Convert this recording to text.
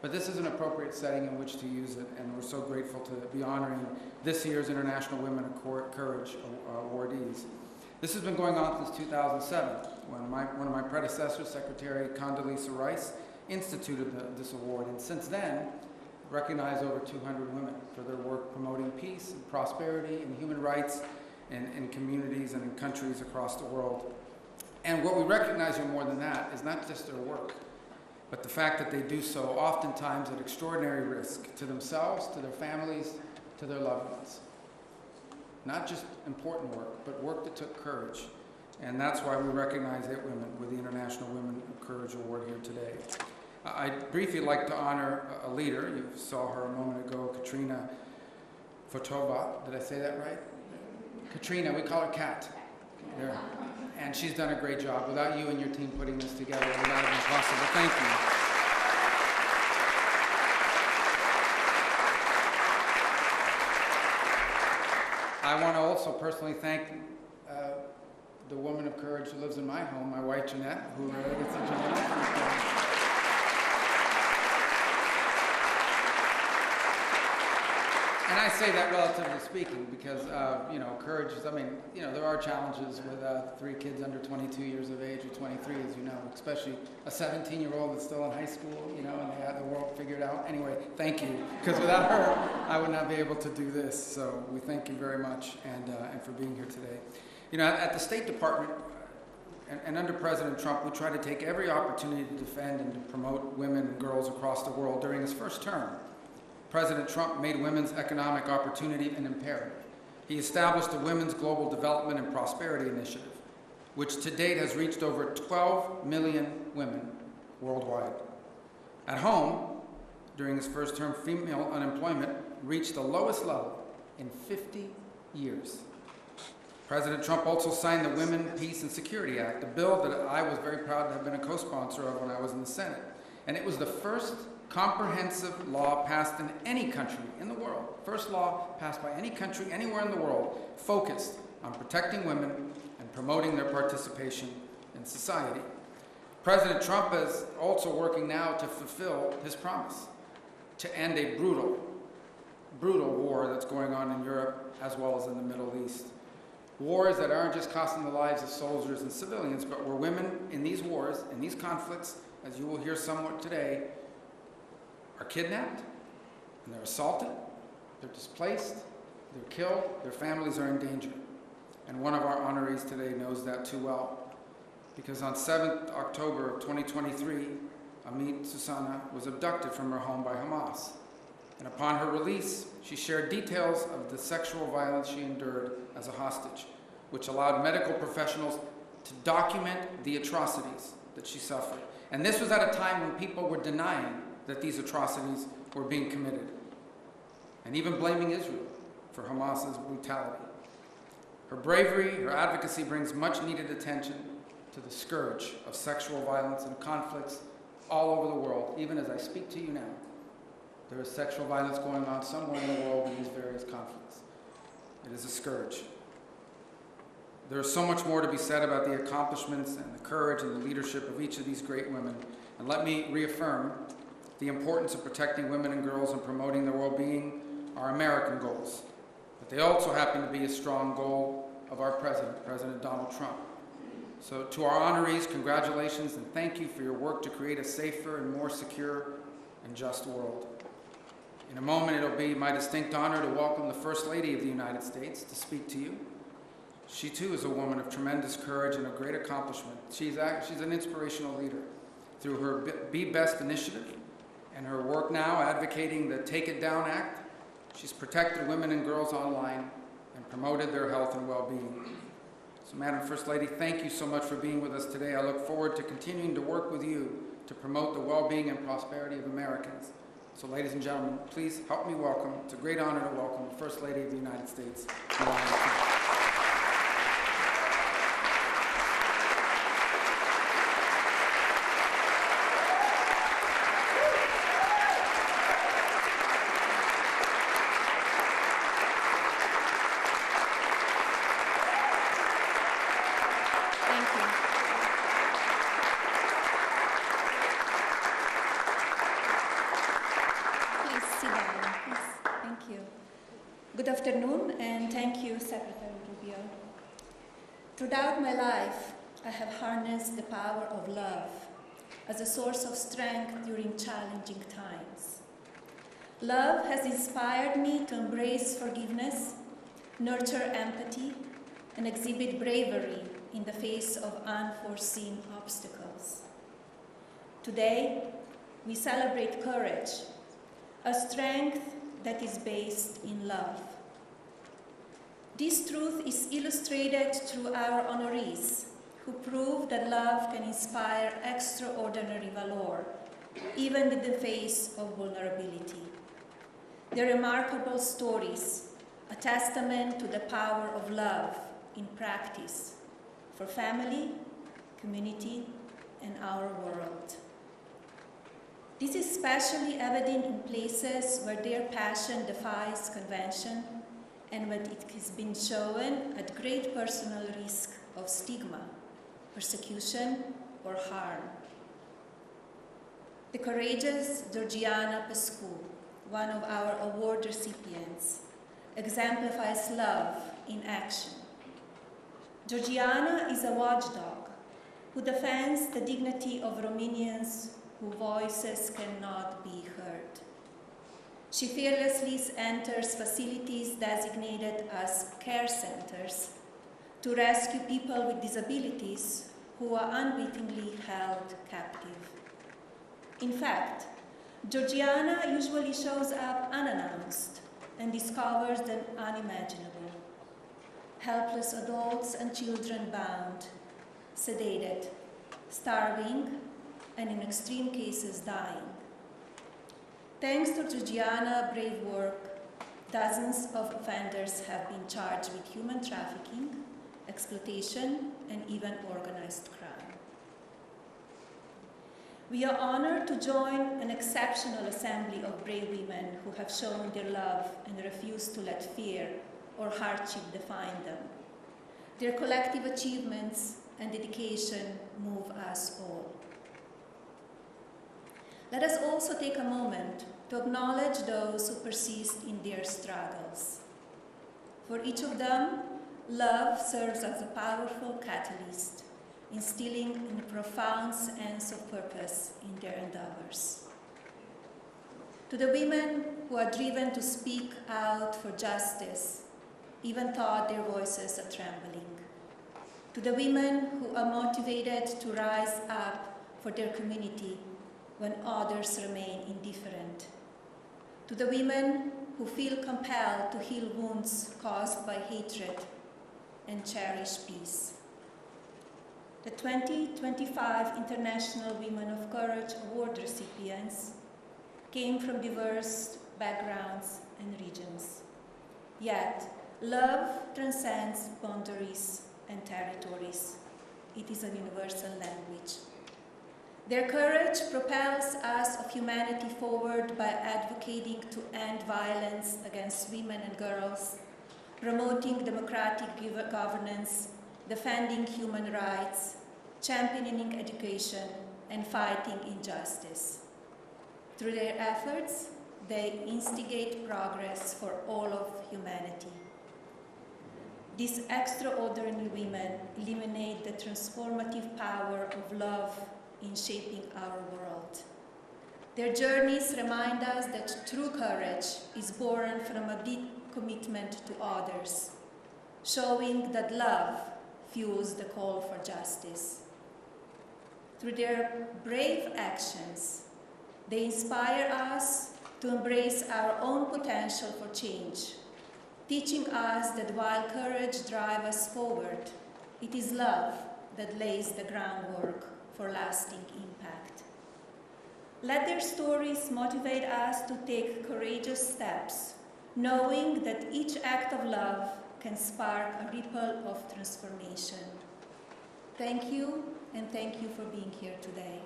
but this is an appropriate setting in which to use it, and we're so grateful to be honoring this year's International Women of Courage awardees. This has been going on since 2007, when one of my predecessors, Secretary Condoleezza Rice, instituted this award, and since then, recognized over 200 women for their work promoting peace and prosperity and human rights in communities and in countries across the world. And what we recognize here more than that is not just their work, but the fact that they do so oftentimes at extraordinary risk to themselves, to their families, to their loved ones. Not just important work, but work that took courage. And that's why we recognize 8 women with the International Women of Courage Award here today. I'd briefly like to honor a leader. You saw her a moment ago, Katrina Fotova. Did I say that right? Katrina, we call her Kat. There. And she's done a great job. Without you and your team putting this together, it would not have been possible. Thank you. I want to also personally thank the woman of courage who lives in my home, my wife Jeanette, who gets a Jeanette. And I say that relatively speaking because, courage is, there are challenges with 3 kids under 22 years of age or 23, as you know, especially a 17-year-old that's still in high school, and they have the world figured out. Anyway, thank you, because without her, I would not be able to do this. So we thank you very much and for being here today. At the State Department and under President Trump, we try to take every opportunity to defend and to promote women and girls across the world. During his first term, President Trump made women's economic opportunity an imperative. He established the Women's Global Development and Prosperity Initiative, which to date has reached over 12 million women worldwide. At home, during his first term, female unemployment reached the lowest level in 50 years. President Trump also signed the Women, Peace, and Security Act, a bill that I was very proud to have been a co-sponsor of when I was in the Senate. And it was the first comprehensive law passed in any country in the world, first law passed by any country anywhere in the world, focused on protecting women and promoting their participation in society. President Trump is also working now to fulfill his promise to end a brutal war that's going on in Europe as well as in the Middle East. Wars that aren't just costing the lives of soldiers and civilians, but where women in these wars, in these conflicts, as you will hear somewhat today, are kidnapped, and they're assaulted, they're displaced, they're killed, their families are in danger. And one of our honorees today knows that too well, because on 7th October of 2023, Amit Susana was abducted from her home by Hamas. And upon her release, she shared details of the sexual violence she endured as a hostage, which allowed medical professionals to document the atrocities that she suffered. And this was at a time when people were denying that these atrocities were being committed, and even blaming Israel for Hamas's brutality. Her bravery, her advocacy brings much needed attention to the scourge of sexual violence and conflicts all over the world. Even as I speak to you now, there is sexual violence going on somewhere in the world in these various conflicts. It is a scourge. There is so much more to be said about the accomplishments and the courage and the leadership of each of these great women. And let me reaffirm the importance of protecting women and girls and promoting their well-being are American goals. But they also happen to be a strong goal of our president, President Donald Trump. So to our honorees, congratulations and thank you for your work to create a safer and more secure and just world. In a moment, it'll be my distinct honor to welcome the First Lady of the United States to speak to you. She too is a woman of tremendous courage and a great accomplishment. She's an inspirational leader. Through her Be Best initiative and her work now advocating the Take It Down Act, she's protected women and girls online and promoted their health and well-being. So Madam First Lady, thank you so much for being with us today. I look forward to continuing to work with you to promote the well-being and prosperity of Americans. So ladies and gentlemen, please help me welcome, it's a great honor to welcome the First Lady of the United States, Melania Trump. Good afternoon, and thank you, Secretary Rubio. Throughout my life, I have harnessed the power of love as a source of strength during challenging times. Love has inspired me to embrace forgiveness, nurture empathy, and exhibit bravery in the face of unforeseen obstacles. Today, we celebrate courage, a strength that is based in love. This truth is illustrated through our honorees, who prove that love can inspire extraordinary valor, even in the face of vulnerability. Their remarkable stories, a testament to the power of love in practice for family, community, and our world. This is especially evident in places where their passion defies convention and when it has been shown at great personal risk of stigma, persecution, or harm. The courageous Georgiana Pescu, one of our award recipients, exemplifies love in action. Georgiana is a watchdog who defends the dignity of Romanians whose voices cannot be heard. She fearlessly enters facilities designated as care centers to rescue people with disabilities who are unwittingly held captive. In fact, Georgiana usually shows up unannounced and discovers the unimaginable. Helpless adults and children bound, sedated, starving, and in extreme cases dying. Thanks to Georgiana's brave work, dozens of offenders have been charged with human trafficking, exploitation, and even organized crime. We are honored to join an exceptional assembly of brave women who have shown their love and refuse to let fear or hardship define them. Their collective achievements and dedication move us all. Let us also take a moment to acknowledge those who persist in their struggles. For each of them, love serves as a powerful catalyst, instilling a profound sense of purpose in their endeavors. To the women who are driven to speak out for justice, even though their voices are trembling. To the women who are motivated to rise up for their community when others remain indifferent. To the women who feel compelled to heal wounds caused by hatred and cherish peace. The 2025 International Women of Courage Award recipients came from diverse backgrounds and regions. Yet, love transcends boundaries and territories. It is a universal language. Their courage propels us of humanity forward by advocating to end violence against women and girls, promoting democratic governance, defending human rights, championing education, and fighting injustice. Through their efforts, they instigate progress for all of humanity. These extraordinary women illuminate the transformative power of love in shaping our world. Their journeys remind us that true courage is born from a deep commitment to others, showing that love fuels the call for justice. Through their brave actions, they inspire us to embrace our own potential for change, teaching us that while courage drives us forward, it is love that lays the groundwork for lasting impact. Let their stories motivate us to take courageous steps, knowing that each act of love can spark a ripple of transformation. Thank you, and thank you for being here today.